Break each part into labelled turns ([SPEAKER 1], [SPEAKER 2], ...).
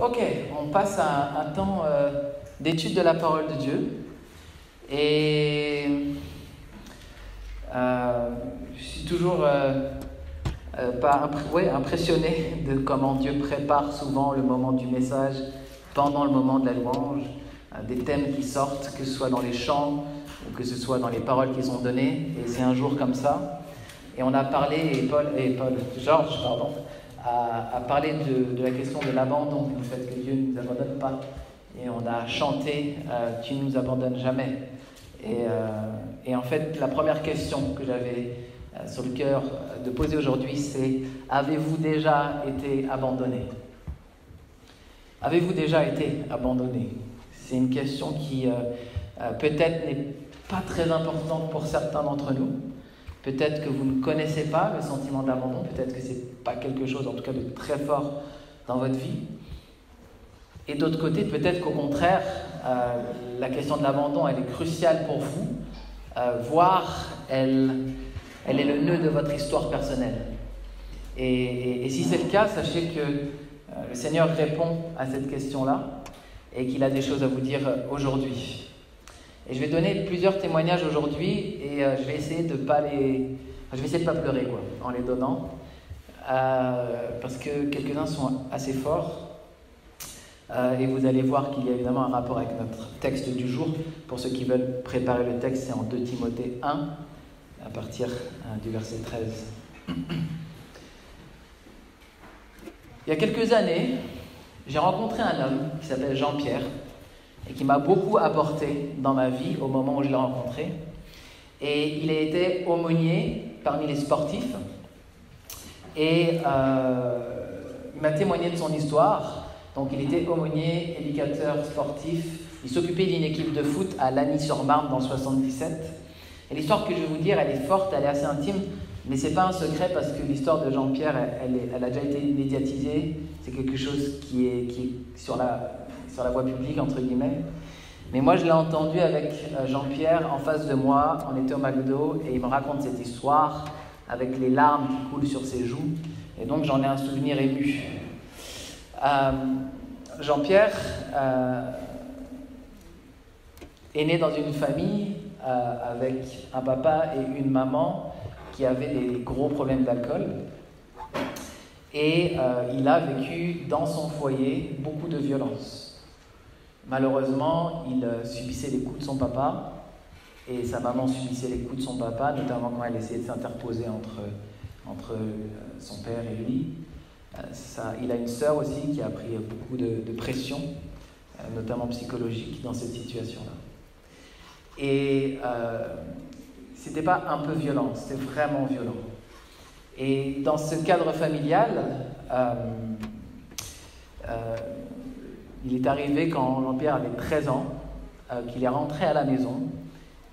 [SPEAKER 1] Ok, on passe à un temps d'étude de la parole de Dieu. Et je suis toujours impressionné de comment Dieu prépare souvent le moment du message pendant le moment de la louange. Des thèmes qui sortent, que ce soit dans les chants ou que ce soit dans les paroles qui sont données. Et c'est un jour comme ça. Et on a parlé, Georges a parlé de la question de l'abandon, du fait que Dieu ne nous abandonne pas. Et on a chanté « Tu ne nous abandonnes jamais ». Et en fait, la première question que j'avais sur le cœur de poser aujourd'hui, c'est « Avez-vous déjà été abandonné ?» Avez-vous déjà été abandonné ? C'est une question qui peut-être n'est pas très importante pour certains d'entre nous. Peut-être que vous ne connaissez pas le sentiment d'abandon, peut-être que ce n'est pas quelque chose, en tout cas, de très fort dans votre vie. Et d'autre côté, peut-être qu'au contraire, la question de l'abandon, elle est cruciale pour vous, voire elle est le nœud de votre histoire personnelle. Et si c'est le cas, sachez que le Seigneur répond à cette question-là et qu'il a des choses à vous dire aujourd'hui. Et je vais donner plusieurs témoignages aujourd'hui et je vais essayer de pas pleurer en les donnant parce que quelques-uns sont assez forts et vous allez voir qu'il y a évidemment un rapport avec notre texte du jour. Pour ceux qui veulent préparer le texte, c'est en 2 Timothée 1 à partir du verset 13. Il y a quelques années, j'ai rencontré un homme qui s'appelle Jean-Pierre et qui m'a beaucoup apporté dans ma vie au moment où je l'ai rencontré. Et il a été aumônier parmi les sportifs. Et il m'a témoigné de son histoire. Donc il était aumônier, éducateur sportif. Il s'occupait d'une équipe de foot à Lagny-sur-Marne dans le 77. Et l'histoire que je vais vous dire, elle est forte, elle est assez intime. Mais ce n'est pas un secret parce que l'histoire de Jean-Pierre, elle a déjà été médiatisée. C'est quelque chose qui est sur la voie publique, entre guillemets. Mais moi, je l'ai entendu avec Jean-Pierre en face de moi. On était au McDo et il me raconte cette histoire avec les larmes qui coulent sur ses joues. Et donc, j'en ai un souvenir ému. Jean-Pierre est né dans une famille avec un papa et une maman qui avaient des gros problèmes d'alcool. Et il a vécu dans son foyer beaucoup de violence. Malheureusement, il subissait les coups de son papa et sa maman subissait les coups de son papa, notamment quand elle essayait de s'interposer entre son père et lui. Il a une sœur aussi qui a pris beaucoup de pression, notamment psychologique, dans cette situation-là. Et c'était pas un peu violent, c'était vraiment violent. Et dans ce cadre familial, il est arrivé quand Jean-Pierre avait 13 ans, qu'il est rentré à la maison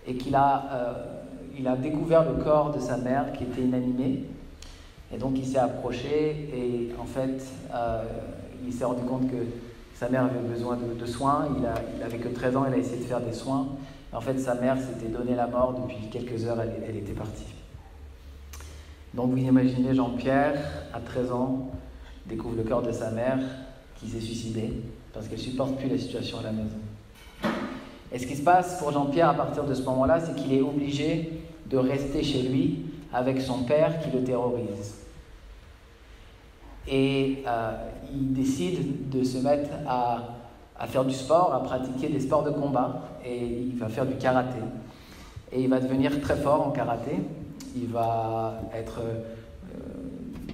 [SPEAKER 1] et qu'il a découvert le corps de sa mère qui était inanimé. Et donc il s'est approché et en fait, il s'est rendu compte que sa mère avait besoin de soins. Il avait que 13 ans, il a essayé de faire des soins. En fait, sa mère s'était donné la mort, depuis quelques heures, elle était partie. Donc vous imaginez Jean-Pierre, à 13 ans, découvre le corps de sa mère qui s'est suicidée parce qu'elle ne supporte plus la situation à la maison. Et ce qui se passe pour Jean-Pierre à partir de ce moment-là, c'est qu'il est obligé de rester chez lui avec son père qui le terrorise. Et il décide de se mettre à faire du sport, à pratiquer des sports de combat, et il va faire du karaté. Et il va devenir très fort en karaté. Il va être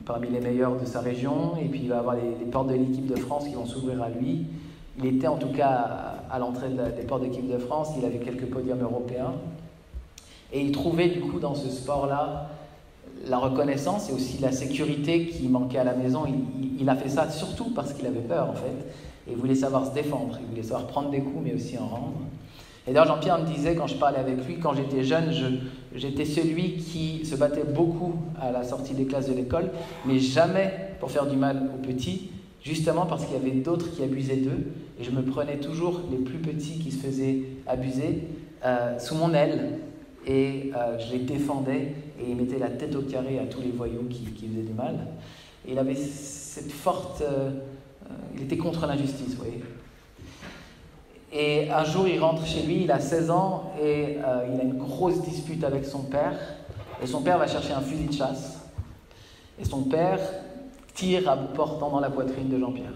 [SPEAKER 1] parmi les meilleurs de sa région, et puis il va avoir les portes de l'équipe de France qui vont s'ouvrir à lui. Il était en tout cas à l'entrée des portes de l'équipe de France, il avait quelques podiums européens. Et il trouvait du coup dans ce sport-là la reconnaissance et aussi la sécurité qui manquait à la maison. Il a fait ça surtout parce qu'il avait peur en fait. Et il voulait savoir se défendre, il voulait savoir prendre des coups mais aussi en rendre. Et d'ailleurs Jean-Pierre me disait quand je parlais avec lui, quand j'étais jeune, j'étais celui qui se battait beaucoup à la sortie des classes de l'école, mais jamais pour faire du mal aux petits, justement parce qu'il y avait d'autres qui abusaient d'eux. Et je me prenais toujours les plus petits qui se faisaient abuser sous mon aile. Et je les défendais et ils mettaient la tête au carré à tous les voyous qui faisaient du mal. Et il avait cette forte... il était contre l'injustice, vous voyez. Et un jour, il rentre chez lui, il a 16 ans, et il a une grosse dispute avec son père. Et son père va chercher un fusil de chasse. Et son père tire à bout portant dans la poitrine de Jean-Pierre.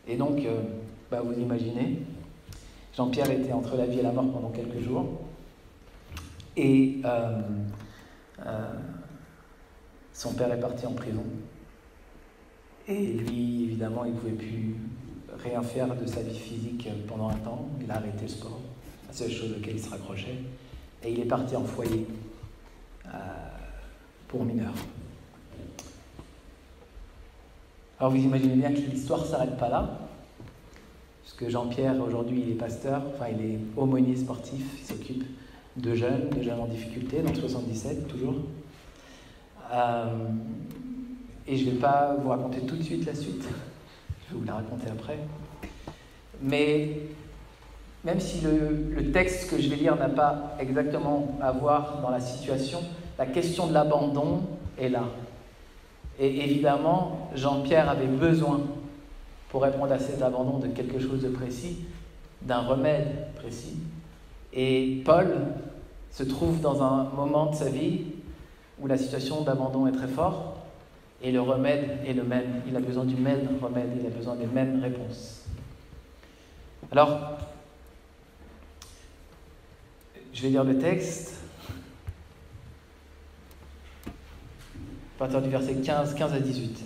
[SPEAKER 1] Et donc, vous imaginez, Jean-Pierre était entre la vie et la mort pendant quelques jours. Et son père est parti en prison. Et lui, évidemment, il ne pouvait plus rien faire de sa vie physique pendant un temps. Il a arrêté le sport, la seule chose auquel il se raccrochait. Et il est parti en foyer pour mineurs. Alors vous imaginez bien que l'histoire ne s'arrête pas là, puisque Jean-Pierre, aujourd'hui, il est pasteur, il est aumônier sportif, il s'occupe de jeunes en difficulté, dans le 77, toujours. Et je ne vais pas vous raconter tout de suite la suite, je vais vous la raconter après. Mais même si le texte que je vais lire n'a pas exactement à voir dans la situation, la question de l'abandon est là. Et évidemment, Jean-Pierre avait besoin, pour répondre à cet abandon, de quelque chose de précis, d'un remède précis. Et Paul se trouve dans un moment de sa vie où la situation d'abandon est très forte, et le remède est le même. Il a besoin du même remède, il a besoin des mêmes réponses. Alors, je vais lire le texte. À partir du verset 15 à 18.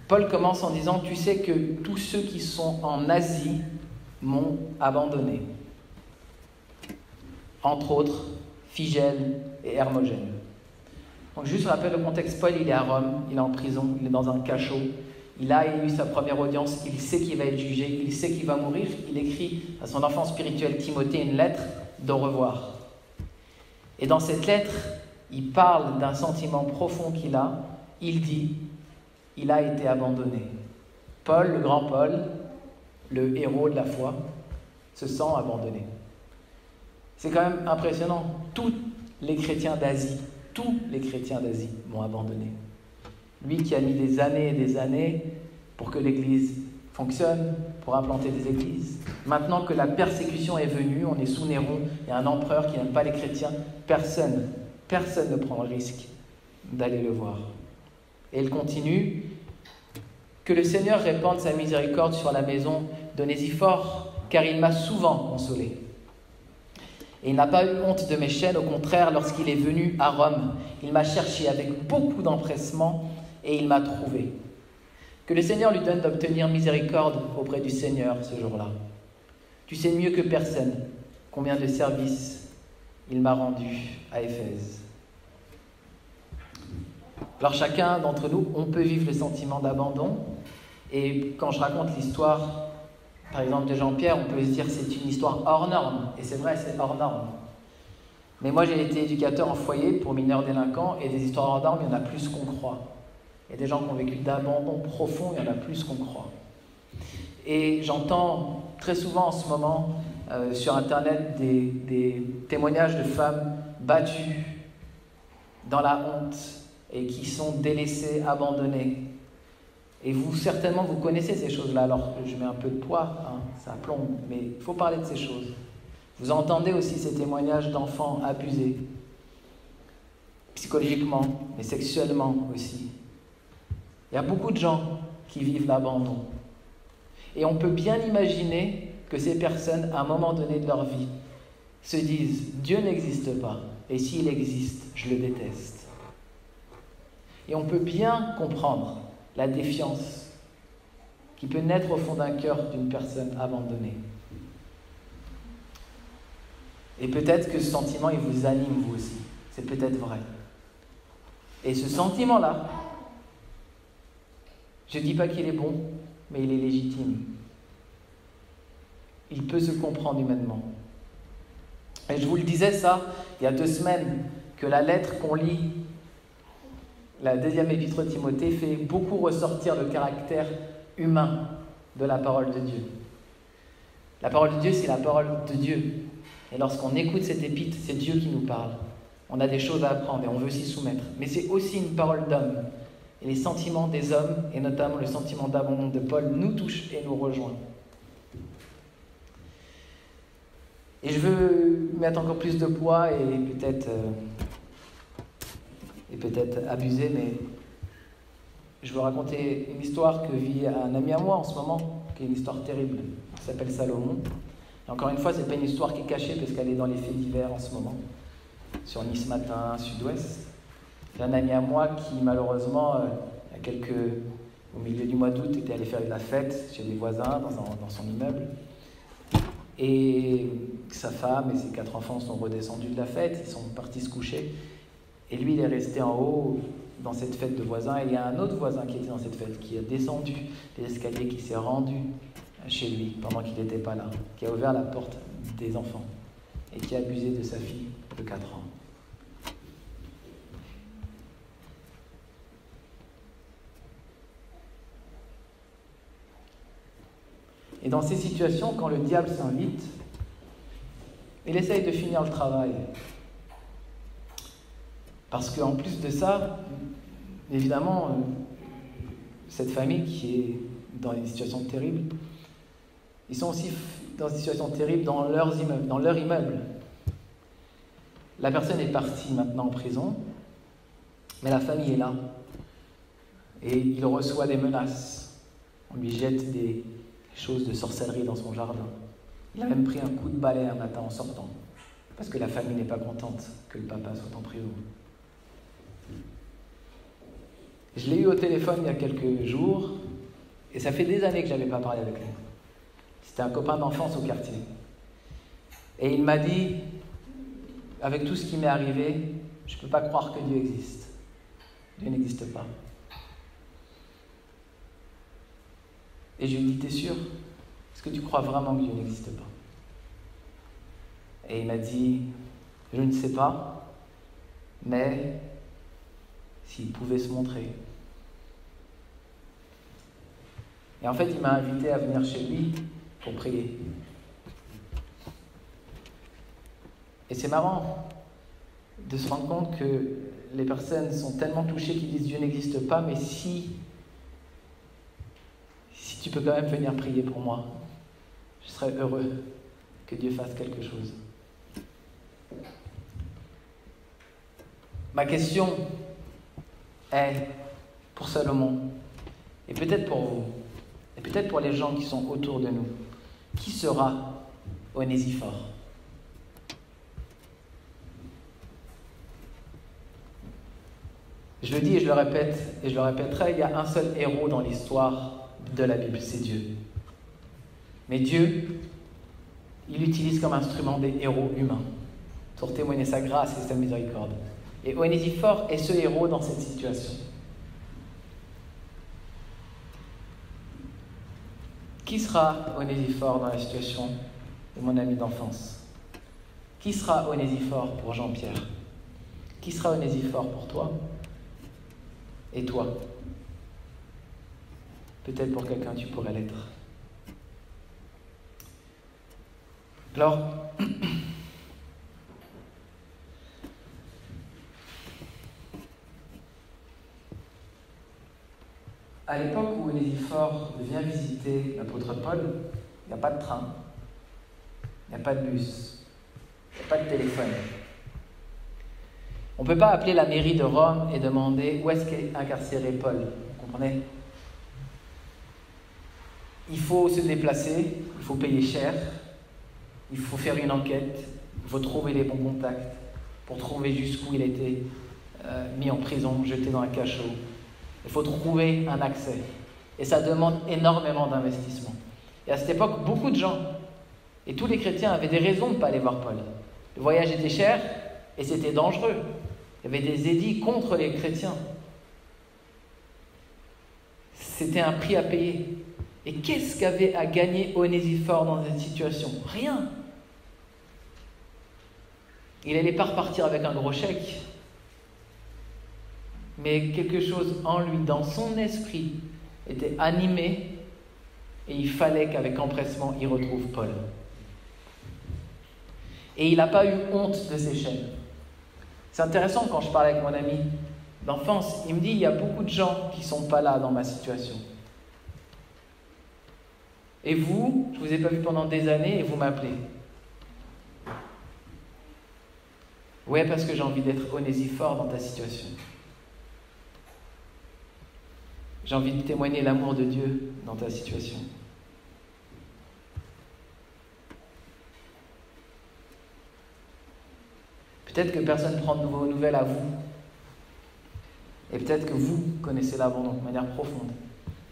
[SPEAKER 1] Paul commence en disant « Tu sais que tous ceux qui sont en Asie m'ont abandonné. Entre autres, Phygène et Hermogène. » Donc juste rappel le contexte, Paul il est à Rome, il est en prison, il est dans un cachot. Il a eu sa première audience, il sait qu'il va être jugé, il sait qu'il va mourir. Il écrit à son enfant spirituel Timothée une lettre d'au revoir. Et dans cette lettre, il parle d'un sentiment profond qu'il a. Il dit, il a été abandonné. Paul, le grand Paul, le héros de la foi, se sent abandonné. C'est quand même impressionnant. Tous les chrétiens d'Asie m'ont abandonné. Lui qui a mis des années et des années pour que l'Église fonctionne, pour implanter des églises. Maintenant que la persécution est venue, on est sous Néron, il y a un empereur qui n'aime pas les chrétiens, personne ne prend le risque d'aller le voir. Et il continue, que le Seigneur répande sa miséricorde sur la maison d'Onésifore, car il m'a souvent consolé. Et il n'a pas eu honte de mes chaînes, au contraire, lorsqu'il est venu à Rome, il m'a cherché avec beaucoup d'empressement et il m'a trouvé. Que le Seigneur lui donne d'obtenir miséricorde auprès du Seigneur ce jour-là. Tu sais mieux que personne combien de services il m'a rendu à Éphèse. Alors chacun d'entre nous, on peut vivre le sentiment d'abandon. Et quand je raconte l'histoire, par exemple de Jean-Pierre, on peut se dire que c'est une histoire hors norme. Et c'est vrai, c'est hors norme. Mais moi, j'ai été éducateur en foyer pour mineurs délinquants, et des histoires hors normes, il y en a plus qu'on croit. Il y a des gens qui ont vécu d'abandon profond, il y en a plus qu'on croit. Et j'entends très souvent en ce moment sur Internet des témoignages de femmes battues dans la honte et qui sont délaissées, abandonnées. Et vous, certainement, vous connaissez ces choses-là, alors je mets un peu de poids, ça plombe, mais il faut parler de ces choses. Vous entendez aussi ces témoignages d'enfants abusés, psychologiquement, mais sexuellement aussi. Il y a beaucoup de gens qui vivent l'abandon. Et on peut bien imaginer que ces personnes, à un moment donné de leur vie, se disent « Dieu n'existe pas, et s'il existe, je le déteste ». Et on peut bien comprendre la défiance qui peut naître au fond d'un cœur d'une personne abandonnée. Et peut-être que ce sentiment, il vous anime vous aussi. C'est peut-être vrai. Et ce sentiment-là, je ne dis pas qu'il est bon, mais il est légitime. Il peut se comprendre humainement. Et je vous le disais ça, il y a 2 semaines, que la lettre qu'on lit, la 2e épître de Timothée, fait beaucoup ressortir le caractère humain de la parole de Dieu. La parole de Dieu, c'est la parole de Dieu. Et lorsqu'on écoute cette épître, c'est Dieu qui nous parle. On a des choses à apprendre et on veut s'y soumettre. Mais c'est aussi une parole d'homme. Et les sentiments des hommes, et notamment le sentiment d'abandon de Paul, nous touchent et nous rejoignent. Et je veux mettre encore plus de poids et peut-être abuser, mais je veux raconter une histoire que vit un ami à moi en ce moment, qui est une histoire terrible, qui s'appelle Salomon. Et encore une fois, ce n'est pas une histoire qui est cachée, parce qu'elle est dans les faits divers en ce moment, sur Nice Matin, Sud-Ouest. J'ai un ami à moi qui, malheureusement, au milieu du mois d'août, était allé faire de la fête chez des voisins dans son immeuble. Et sa femme et ses 4 enfants sont redescendus de la fête, ils sont partis se coucher. Et lui, il est resté en haut dans cette fête de voisins. Et il y a un autre voisin qui était dans cette fête, qui a descendu les escaliers, qui s'est rendu chez lui pendant qu'il n'était pas là, qui a ouvert la porte des enfants et qui a abusé de sa fille de 4 ans. Et dans ces situations, quand le diable s'invite, il essaye de finir le travail. Parce qu'en plus de ça, évidemment, cette famille qui est dans une situation terrible, ils sont aussi dans une situation terrible dans leur immeuble. La personne est partie maintenant en prison, mais la famille est là. Et il reçoit des menaces. On lui jette des choses de sorcellerie dans son jardin. Il a même pris un coup de balai un matin en sortant, parce que la famille n'est pas contente que le papa soit en prison. Je l'ai eu au téléphone il y a quelques jours, et ça fait des années que je n'avais pas parlé avec lui. C'était un copain d'enfance au quartier. Et il m'a dit, avec tout ce qui m'est arrivé, je ne peux pas croire que Dieu existe. Dieu n'existe pas. Et je lui ai dit, t'es sûr? Est-ce que tu crois vraiment que Dieu n'existe pas? Et il m'a dit, je ne sais pas, mais s'il pouvait se montrer. Et en fait, il m'a invité à venir chez lui pour prier. Et c'est marrant de se rendre compte que les personnes sont tellement touchées qu'ils disent Dieu n'existe pas, mais si tu peux quand même venir prier pour moi, je serais heureux que Dieu fasse quelque chose. Ma question est pour Salomon, et peut-être pour vous, et peut-être pour les gens qui sont autour de nous. Qui sera Onésiphore? Je le dis et je le répète, et je le répéterai, il y a un seul héros dans l'histoire de la Bible, c'est Dieu. Mais Dieu, il utilise comme instrument des héros humains pour témoigner sa grâce et sa miséricorde. Et Onésiphore est ce héros dans cette situation. Qui sera Onésiphore dans la situation de mon ami d'enfance? Qui sera Onésiphore pour Jean-Pierre? Qui sera Onésiphore pour toi? Et toi? Peut-être pour quelqu'un tu pourrais l'être. Alors, à l'époque où Onésiphore vient visiter l'apôtre Paul, il n'y a pas de train, il n'y a pas de bus, il n'y a pas de téléphone. On ne peut pas appeler la mairie de Rome et demander où est-ce qu'est incarcéré Paul. Vous comprenez? Il faut se déplacer, il faut payer cher, il faut faire une enquête, il faut trouver les bons contacts pour trouver jusqu'où il a été mis en prison, jeté dans un cachot. Il faut trouver un accès. Et ça demande énormément d'investissement. Et à cette époque, beaucoup de gens, et tous les chrétiens, avaient des raisons de ne pas aller voir Paul. Le voyage était cher et c'était dangereux. Il y avait des édits contre les chrétiens. C'était un prix à payer. Et qu'est-ce qu'avait à gagner Onésiphore dans cette situation? Rien. Il n'allait pas repartir avec un gros chèque. Mais quelque chose en lui, dans son esprit, était animé et il fallait qu'avec empressement, il retrouve Paul. Et il n'a pas eu honte de ses chaînes. C'est intéressant quand je parle avec mon ami d'enfance, il me dit, il y a beaucoup de gens qui ne sont pas là dans ma situation. Et vous, je ne vous ai pas vu pendant des années et vous m'appelez. Ouais, parce que j'ai envie d'être Onésifore dans ta situation. J'ai envie de témoigner l'amour de Dieu dans ta situation. Peut-être que personne ne prend de vos nouvelles à vous. Et peut-être que vous connaissez l'abandon de manière profonde.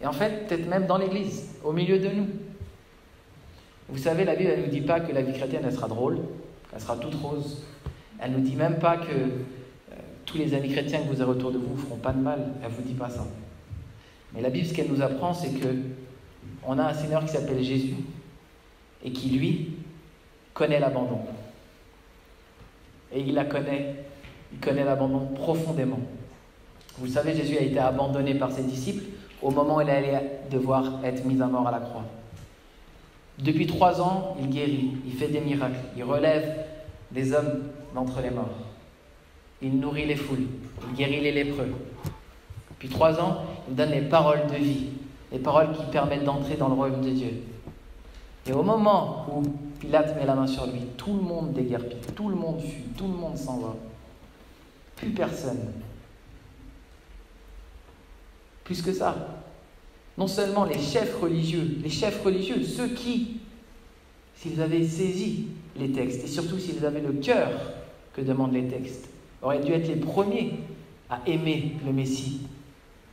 [SPEAKER 1] Et en fait, peut-être même dans l'Église, au milieu de nous. Vous savez, la Bible, elle ne nous dit pas que la vie chrétienne, elle sera drôle, qu'elle sera toute rose. Elle ne nous dit même pas que tous les amis chrétiens que vous avez autour de vous ne feront pas de mal. Elle ne vous dit pas ça. Mais la Bible, ce qu'elle nous apprend, c'est qu'on a un Seigneur qui s'appelle Jésus et qui, lui, connaît l'abandon. Et il connaît l'abandon profondément. Vous savez, Jésus a été abandonné par ses disciples au moment où il allait devoir être mis à mort à la croix. Depuis 3 ans, il guérit, il fait des miracles, il relève des hommes d'entre les morts. Il nourrit les foules, il guérit les lépreux. Depuis 3 ans, il donne les paroles de vie, les paroles qui permettent d'entrer dans le royaume de Dieu. Et au moment où Pilate met la main sur lui, tout le monde déguerpit, tout le monde fuit, tout le monde s'en va. Plus personne. Plus que ça. Non seulement les chefs religieux, ceux qui, s'ils avaient saisi les textes, et surtout s'ils avaient le cœur que demandent les textes, auraient dû être les premiers à aimer le Messie,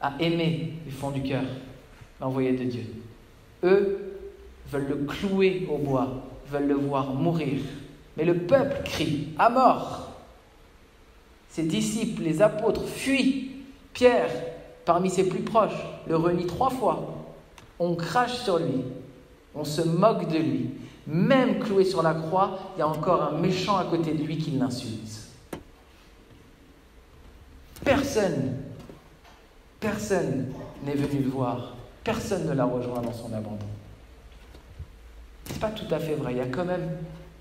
[SPEAKER 1] à aimer du fond du cœur l'envoyé de Dieu. Eux veulent le clouer au bois, veulent le voir mourir. Mais le peuple crie « à mort !» Ses disciples, les apôtres, fuient. Pierre, parmi ses plus proches, le renie 3 fois. On crache sur lui, on se moque de lui. Même cloué sur la croix, il y a encore un méchant à côté de lui qui l'insulte. Personne n'est venu le voir. Personne ne l'a rejoint dans son abandon. C'est pas tout à fait vrai. Il y a quand même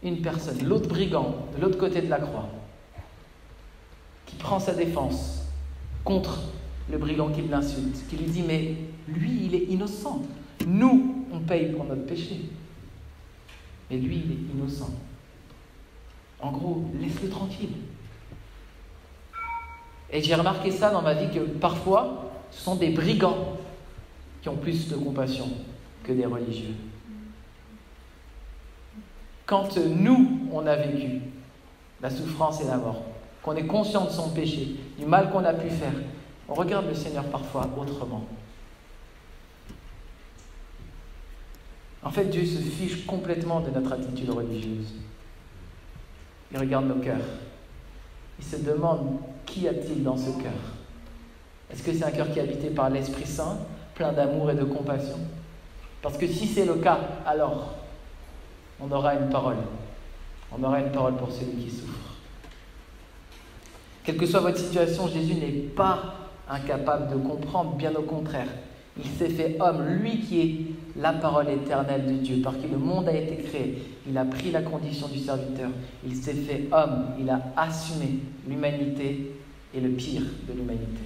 [SPEAKER 1] une personne, l'autre brigand, de l'autre côté de la croix, qui prend sa défense contre le brigand qui l'insulte, qui lui dit « mais lui, il est innocent. Nous, on paye pour notre péché. Mais lui, il est innocent. En gros, laisse-le tranquille. » Et j'ai remarqué ça dans ma vie, que parfois, ce sont des brigands qui ont plus de compassion que des religieux. Quand nous, on a vécu la souffrance et la mort, qu'on est conscient de son péché, du mal qu'on a pu faire, on regarde le Seigneur parfois autrement. En fait, Dieu se fiche complètement de notre attitude religieuse. Il regarde nos cœurs. Il se demande, qu'y a-t-il dans ce cœur ? Est-ce que c'est un cœur qui est habité par l'Esprit Saint, plein d'amour et de compassion ? Parce que si c'est le cas, alors on aura une parole. On aura une parole pour celui qui souffre. Quelle que soit votre situation, Jésus n'est pas incapable de comprendre, bien au contraire. Il s'est fait homme, lui qui est la parole éternelle de Dieu, par qui le monde a été créé. Il a pris la condition du serviteur. Il s'est fait homme, il a assumé l'humanité et le pire de l'humanité.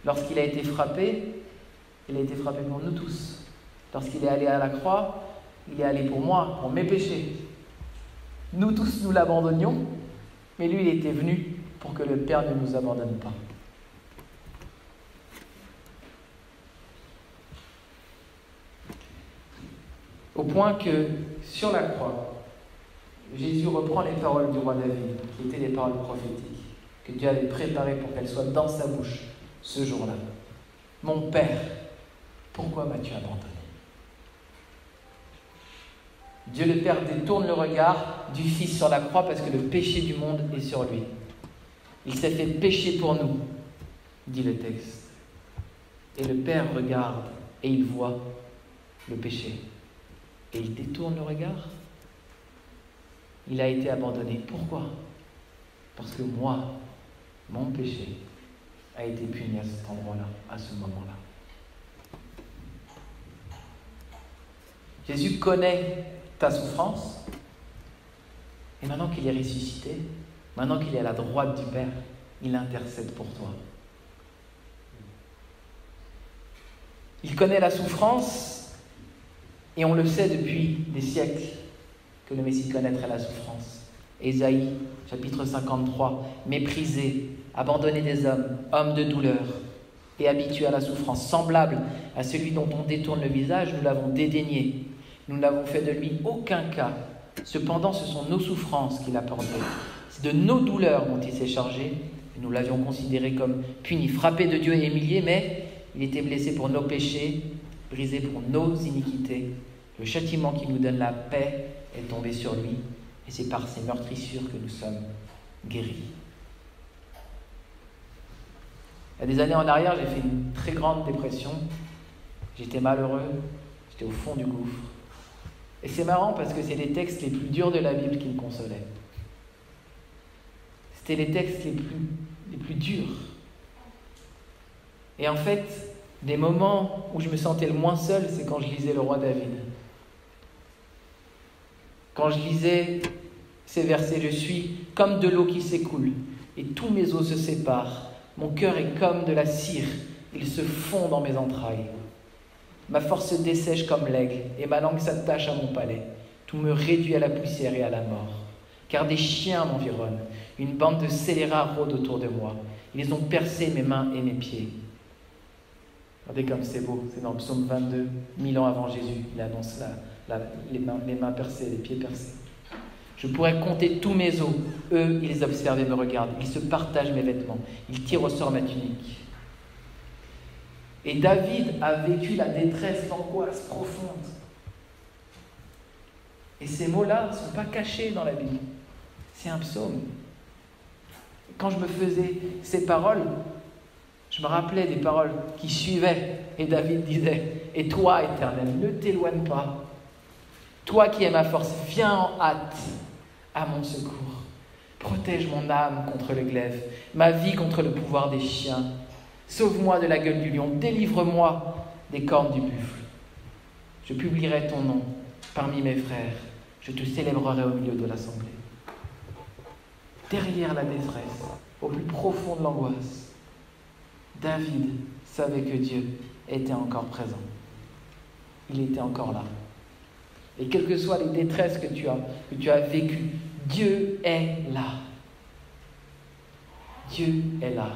[SPEAKER 1] Lorsqu'il a été frappé, il a été frappé pour nous tous. Lorsqu'il est allé à la croix, il est allé pour moi, pour mes péchés. Nous tous, nous l'abandonnions, mais lui, il était venu pour que le Père ne nous abandonne pas. Au point que, sur la croix, Jésus reprend les paroles du roi David, qui étaient les paroles prophétiques, que Dieu avait préparées pour qu'elles soient dans sa bouche ce jour-là. « Mon Père, pourquoi m'as-tu abandonné ?» Dieu le Père détourne le regard du Fils sur la croix parce que le péché du monde est sur lui. Il s'est fait pécher pour nous, dit le texte. Et le Père regarde et il voit le péché. Et il détourne le regard. Il a été abandonné. Pourquoi ? Parce que moi, mon péché a été puni à cet endroit-là, à ce moment-là. Jésus connaît ta souffrance. Et maintenant qu'il est ressuscité, Maintenant qu'il est à la droite du Père, il intercède pour toi. Il connaît la souffrance, et on le sait depuis des siècles que le Messie connaîtrait la souffrance. Ésaïe, chapitre 53, méprisé, abandonné des hommes, homme de douleur et habitué à la souffrance, semblable à celui dont on détourne le visage, nous l'avons dédaigné. Nous n'avons fait de lui aucun cas. Cependant, ce sont nos souffrances qu'il a portées. C'est de nos douleurs dont il s'est chargé. Et nous l'avions considéré comme puni, frappé de Dieu et humilié, mais il était blessé pour nos péchés, brisé pour nos iniquités. Le châtiment qui nous donne la paix est tombé sur lui, et c'est par ses meurtrissures que nous sommes guéris. Il y a des années en arrière, j'ai fait une très grande dépression. J'étais malheureux, j'étais au fond du gouffre. Et c'est marrant parce que c'est les textes les plus durs de la Bible qui me consolaient. C'était les textes les plus durs. Et en fait, des moments où je me sentais le moins seul, c'est quand je lisais le roi David. Quand je lisais ces versets, je suis comme de l'eau qui s'écoule, et tous mes os se séparent. Mon cœur est comme de la cire, il se fond dans mes entrailles. Ma force se dessèche comme l'aigle, et ma langue s'attache à mon palais. Tout me réduit à la poussière et à la mort. Car des chiens m'environnent, une bande de scélérats rôde autour de moi. Ils ont percé mes mains et mes pieds. Regardez comme c'est beau, c'est dans Psaume 22, 1000 ans avant Jésus, il annonce les mains percées, les pieds percés. Je pourrais compter tous mes os, eux, ils observent et me regardent, ils se partagent mes vêtements, ils tirent au sort ma tunique. Et David a vécu la détresse, l'angoisse profonde. Et ces mots-là ne sont pas cachés dans la Bible. C'est un psaume. Quand je me faisais ces paroles, je me rappelais des paroles qui suivaient. Et David disait, « Et toi, Éternel, ne t'éloigne pas. Toi qui es ma force, viens en hâte à mon secours. Protège mon âme contre le glaive, ma vie contre le pouvoir des chiens. Sauve-moi de la gueule du lion, délivre-moi des cornes du buffle. Je publierai ton nom parmi mes frères, je te célébrerai au milieu de l'assemblée. » Derrière la détresse, au plus profond de l'angoisse, David savait que Dieu était encore présent. Il était encore là. Et quelles que soient les détresses que tu as vécues, Dieu est là. Dieu est là.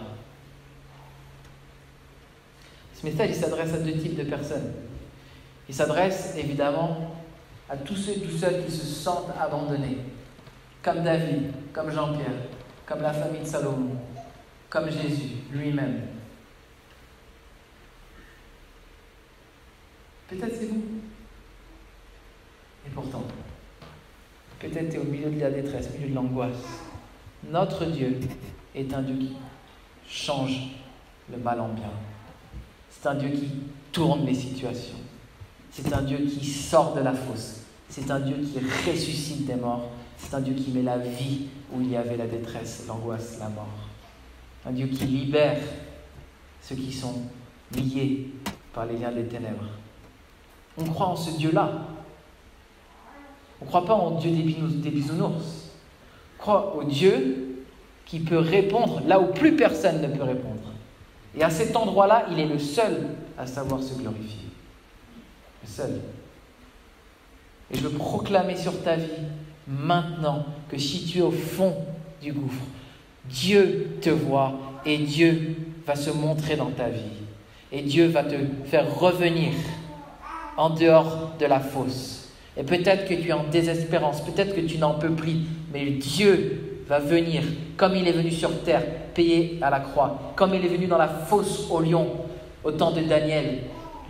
[SPEAKER 1] Ce message, il s'adresse à deux types de personnes. Il s'adresse évidemment à tous ceux et toutes celles qui se sentent abandonnés, comme David, comme Jean-Pierre, comme la famille de Salomon, comme Jésus lui-même. Peut-être c'est vous. Et pourtant, peut-être tu es au milieu de la détresse, au milieu de l'angoisse. Notre Dieu est un Dieu qui change le mal en bien. C'est un Dieu qui tourne les situations. C'est un Dieu qui sort de la fosse. C'est un Dieu qui ressuscite des morts. C'est un Dieu qui met la vie où il y avait la détresse, l'angoisse, la mort. Un Dieu qui libère ceux qui sont liés par les liens des ténèbres. On croit en ce Dieu-là. On ne croit pas en Dieu des bisounours. On croit au Dieu qui peut répondre là où plus personne ne peut répondre. Et à cet endroit-là, il est le seul à savoir se glorifier. Le seul. Et je veux proclamer sur ta vie maintenant que si tu es au fond du gouffre, Dieu te voit et Dieu va se montrer dans ta vie. Et Dieu va te faire revenir en dehors de la fosse. Et peut-être que tu es en désespérance, peut-être que tu n'en peux plus, mais Dieu va venir, comme il est venu sur terre, payer à la croix, comme il est venu dans la fosse au lion, au temps de Daniel,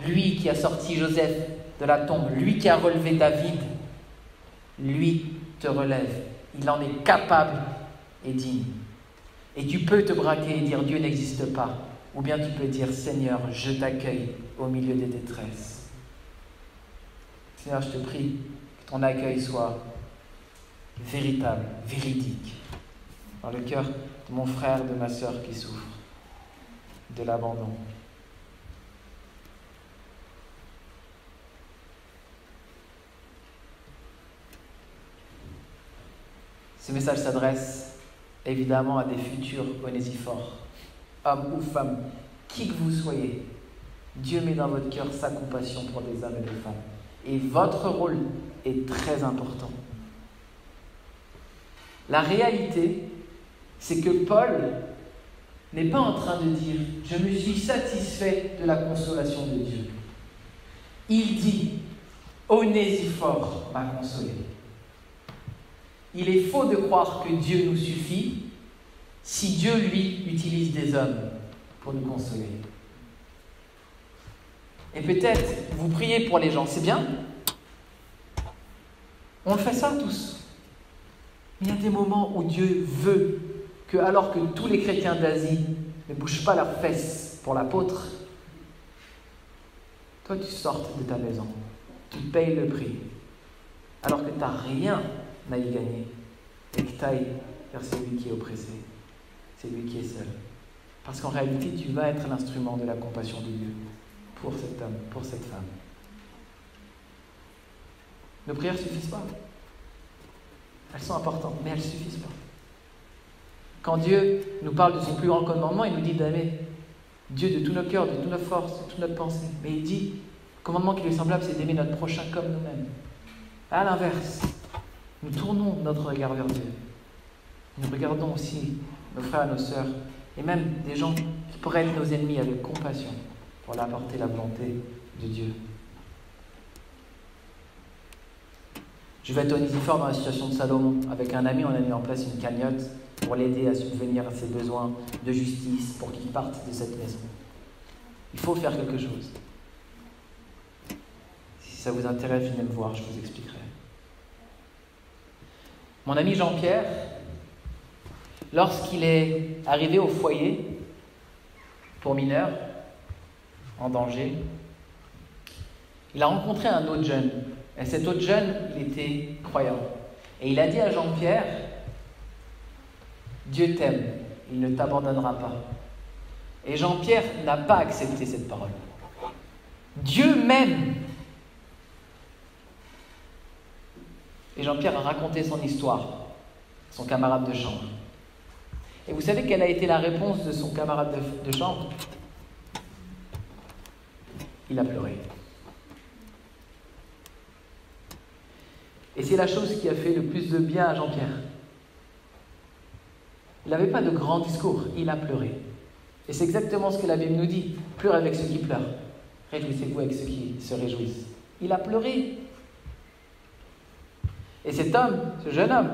[SPEAKER 1] lui qui a sorti Joseph de la tombe, lui qui a relevé David, lui te relève. Il en est capable et digne. Et tu peux te braquer et dire Dieu n'existe pas, ou bien tu peux dire Seigneur, je t'accueille au milieu des détresses. Seigneur, je te prie que ton accueil soit véritable, véridique, dans le cœur de mon frère, de ma sœur qui souffre de l'abandon. Ce message s'adresse évidemment à des futurs onésiphores, hommes ou femmes, qui que vous soyez. Dieu met dans votre cœur sa compassion pour des hommes et des femmes. Et votre rôle est très important. La réalité, c'est que Paul n'est pas en train de dire « Je me suis satisfait de la consolation de Dieu ». Il dit « Onésiphore m'a consolé ». Il est faux de croire que Dieu nous suffit si Dieu, lui, utilise des hommes pour nous consoler. Et peut-être, vous priez pour les gens, c'est bien. On le fait ça tous. Mais il y a des moments où Dieu veut que, alors que tous les chrétiens d'Asie ne bougent pas leurs fesses pour l'apôtre, toi tu sortes de ta maison, tu payes le prix, alors que tu n'as rien à y gagner, et que tu ailles vers celui qui est oppressé, celui qui est seul. Parce qu'en réalité, tu vas être l'instrument de la compassion de Dieu pour cet homme, pour cette femme. Nos prières ne suffisent pas. Elles sont importantes, mais elles ne suffisent pas. Quand Dieu nous parle de son plus grand commandement, il nous dit d'aimer Dieu de tout notre cœur, de toute notre force, de toute notre pensée. Mais il dit, le commandement qui lui est semblable, c'est d'aimer notre prochain comme nous-mêmes. À l'inverse, nous tournons notre regard vers Dieu. Nous regardons aussi nos frères et nos sœurs, et même des gens qui pourraient être nos ennemis avec compassion, pour leur apporter la volonté de Dieu. Je vais être onésiphore dans la situation de Salomon. Avec un ami, on a mis en place une cagnotte pour l'aider à subvenir à ses besoins de justice, pour qu'il parte de cette maison. Il faut faire quelque chose. Si ça vous intéresse, venez me voir, je vous expliquerai. Mon ami Jean-Pierre, lorsqu'il est arrivé au foyer pour mineurs en danger, il a rencontré un autre jeune. Et cet autre jeune, il était croyant. Et il a dit à Jean-Pierre, Dieu t'aime, il ne t'abandonnera pas. Et Jean-Pierre n'a pas accepté cette parole. Dieu m'aime. Et Jean-Pierre a raconté son histoire à son camarade de chambre. Et vous savez quelle a été la réponse de son camarade de chambre? Il a pleuré. Et c'est la chose qui a fait le plus de bien à Jean-Pierre. Il n'avait pas de grand discours, il a pleuré. Et c'est exactement ce que la Bible nous dit. Pleurez avec ceux qui pleurent. Réjouissez-vous avec ceux qui se réjouissent. Il a pleuré. Et cet homme, ce jeune homme,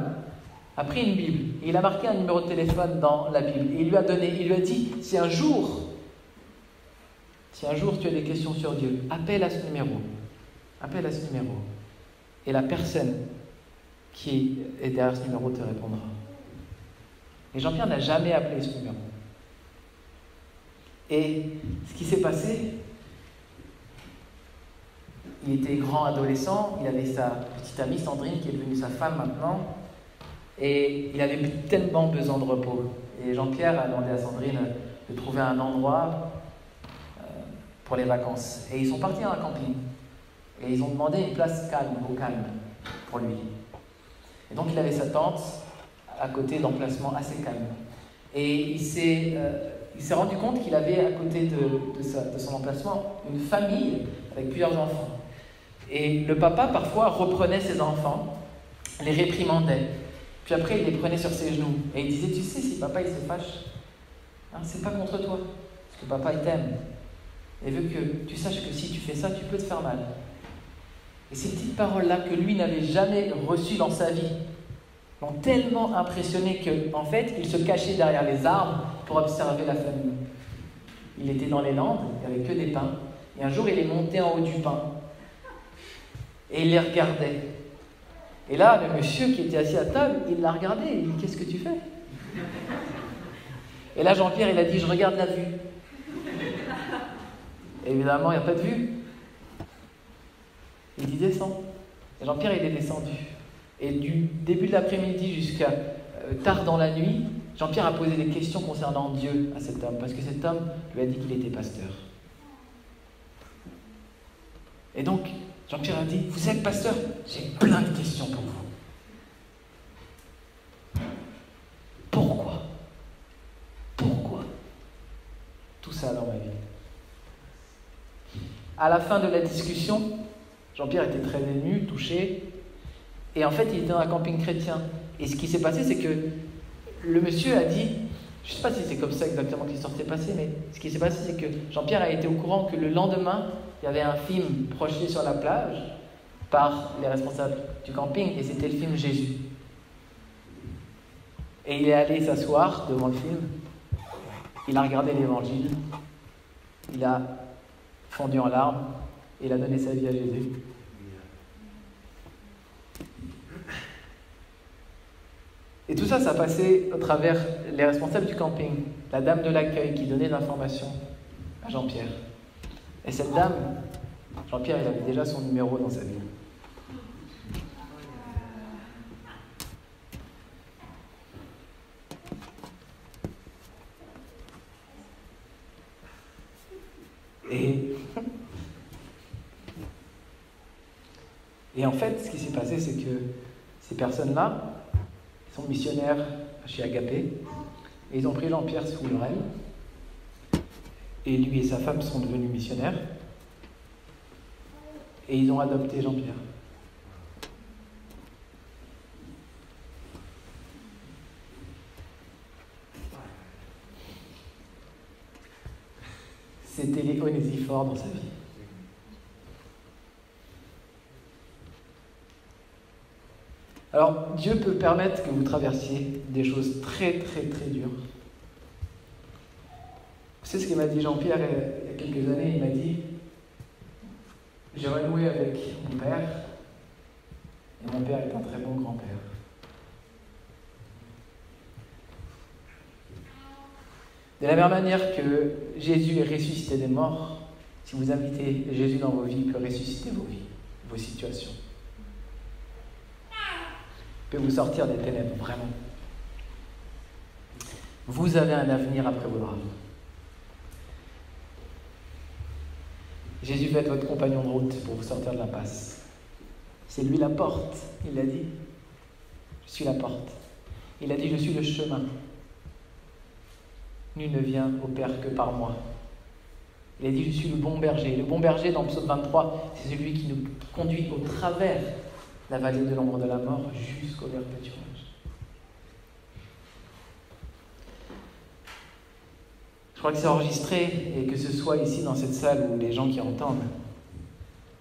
[SPEAKER 1] a pris une Bible. Et il a marqué un numéro de téléphone dans la Bible. Et il lui a dit, si un jour tu as des questions sur Dieu, appelle à ce numéro. Appelle à ce numéro. Et la personne qui est derrière ce numéro te répondra. Et Jean-Pierre n'a jamais appelé ce numéro. Et ce qui s'est passé, il était grand adolescent, il avait sa petite amie Sandrine qui est devenue sa femme maintenant, et il avait tellement besoin de repos. Et Jean-Pierre a demandé à Sandrine de trouver un endroit pour les vacances. Et ils sont partis dans un camping. Et ils ont demandé une place calme, au calme, pour lui. Et donc il avait sa tente à côté d'emplacements assez calmes. Et il s'est rendu compte qu'il avait à côté de son emplacement une famille avec plusieurs enfants. Et le papa parfois reprenait ses enfants, les réprimandait. Puis après il les prenait sur ses genoux. Et il disait, tu sais, si papa il se fâche, c'est pas contre toi. Parce que papa il t'aime. Et veut que tu saches que si tu fais ça, tu peux te faire mal. Et ces petites paroles-là que lui n'avait jamais reçues dans sa vie l'ont tellement impressionné qu'en fait, il se cachait derrière les arbres pour observer la famille. Il était dans les Landes, il n'y avait que des pins. Et un jour, il est monté en haut du pin. Et il les regardait. Et là, le monsieur qui était assis à table, il l'a regardé. Il dit, qu'est-ce que tu fais? Et là, Jean-Pierre, il a dit, je regarde la vue. Évidemment, il n'y a pas de vue. Il dit descends. Et Jean-Pierre, il est descendu. Et du début de l'après-midi jusqu'à tard dans la nuit, Jean-Pierre a posé des questions concernant Dieu à cet homme, parce que cet homme lui a dit qu'il était pasteur. Et donc, Jean-Pierre a dit, vous êtes pasteur? J'ai plein de questions pour vous. Pourquoi? ça dans ma vie. À la fin de la discussion, Jean-Pierre était très ému, touché, et en fait, il était dans un camping chrétien. Et ce qui s'est passé, c'est que le monsieur a dit, je ne sais pas si c'est comme ça exactement que l'histoire s'est passée, mais ce qui s'est passé, c'est que Jean-Pierre a été au courant que le lendemain, il y avait un film projeté sur la plage par les responsables du camping, et c'était le film Jésus. Et il est allé s'asseoir devant le film, il a regardé l'évangile, il a fondu en larmes, et il a donné sa vie à Jésus. Et tout ça, ça passait au travers les responsables du camping, la dame de l'accueil qui donnait l'information à Jean-Pierre. Et cette dame, Jean-Pierre, il avait déjà son numéro dans sa vie. Et en fait, ce qui s'est passé, c'est que ces personnes-là sont missionnaires chez Agapé, et ils ont pris Jean-Pierre sous leur aile, et lui et sa femme sont devenus missionnaires, et ils ont adopté Jean-Pierre. C'était les Onésiphores dans sa vie. Alors, Dieu peut permettre que vous traversiez des choses très, très, très dures. Vous savez ce qu'il m'a dit Jean-Pierre il y a quelques années? Il m'a dit, j'ai renoué avec mon père, et mon père est un très bon grand-père. De la même manière que Jésus est ressuscité des morts, si vous invitez Jésus dans vos vies, il peut ressusciter vos vies, vos situations. Il peut vous sortir des ténèbres, vraiment. Vous avez un avenir après vos drames. Jésus va être votre compagnon de route pour vous sortir de l'impasse. C'est lui la porte, il l'a dit. Je suis la porte. Il a dit, je suis le chemin. Nul ne vient au Père que par moi. Il a dit, je suis le bon berger. Le bon berger, dans Psaume 23, c'est celui qui nous conduit au travers la vallée de l'ombre de la mort jusqu'au vert pâturage. Je crois que c'est enregistré, et que ce soit ici dans cette salle ou les gens qui entendent,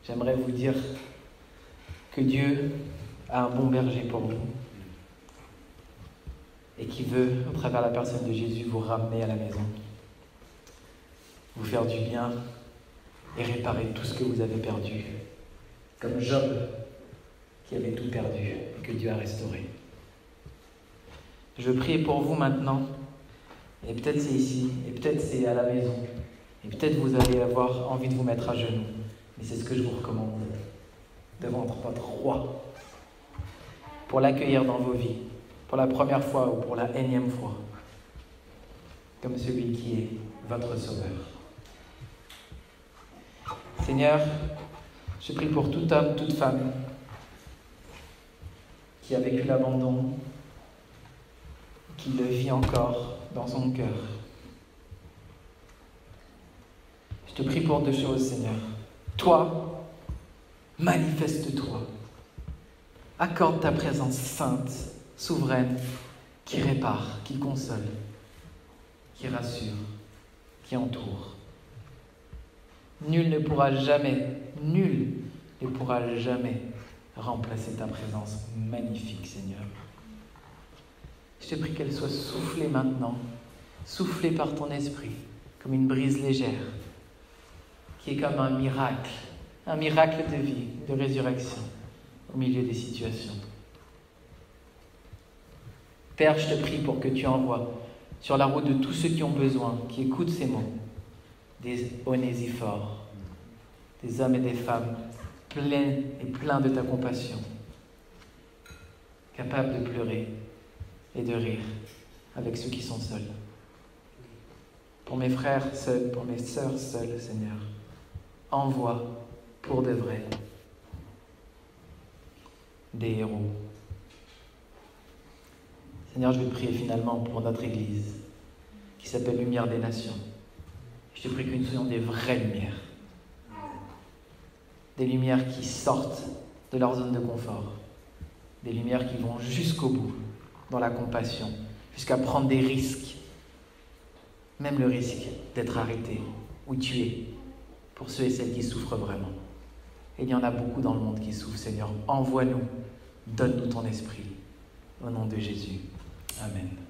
[SPEAKER 1] j'aimerais vous dire que Dieu a un bon berger pour vous et qui veut, au travers la personne de Jésus, vous ramener à la maison, vous faire du bien et réparer tout ce que vous avez perdu, comme Job qui avait tout perdu et que Dieu a restauré. Je prie pour vous maintenant, et peut-être c'est ici, et peut-être c'est à la maison, et peut-être vous allez avoir envie de vous mettre à genoux, mais c'est ce que je vous recommande, devant votre roi, pour l'accueillir dans vos vies, pour la première fois ou pour la énième fois, comme celui qui est votre sauveur. Seigneur, je prie pour tout homme, toute femme qui a vécu l'abandon, qui le vit encore dans son cœur. Je te prie pour deux choses, Seigneur. Toi, manifeste-toi. Accorde ta présence sainte, souveraine, qui répare, qui console, qui rassure, qui entoure. Nul ne pourra jamais remplacer ta présence magnifique, Seigneur. Je te prie qu'elle soit soufflée maintenant, soufflée par ton esprit, comme une brise légère, qui est comme un miracle de vie, de résurrection, au milieu des situations. Père, je te prie pour que tu envoies sur la route de tous ceux qui ont besoin, qui écoutent ces mots, des onésiphores, des hommes et des femmes pleins de ta compassion, capables de pleurer et de rire avec ceux qui sont seuls. Pour mes frères seuls, pour mes sœurs seules, Seigneur, envoie pour de vrai des héros. Seigneur, je vais prier finalement pour notre Église qui s'appelle Lumière des Nations. Je Je te prie que nous soyons des vraies lumières. Des lumières qui sortent de leur zone de confort. Des lumières qui vont jusqu'au bout, dans la compassion, jusqu'à prendre des risques. Même le risque d'être arrêté ou tué pour ceux et celles qui souffrent vraiment. Et il y en a beaucoup dans le monde qui souffrent, Seigneur. Envoie-nous, donne-nous ton esprit. Au nom de Jésus. Amen.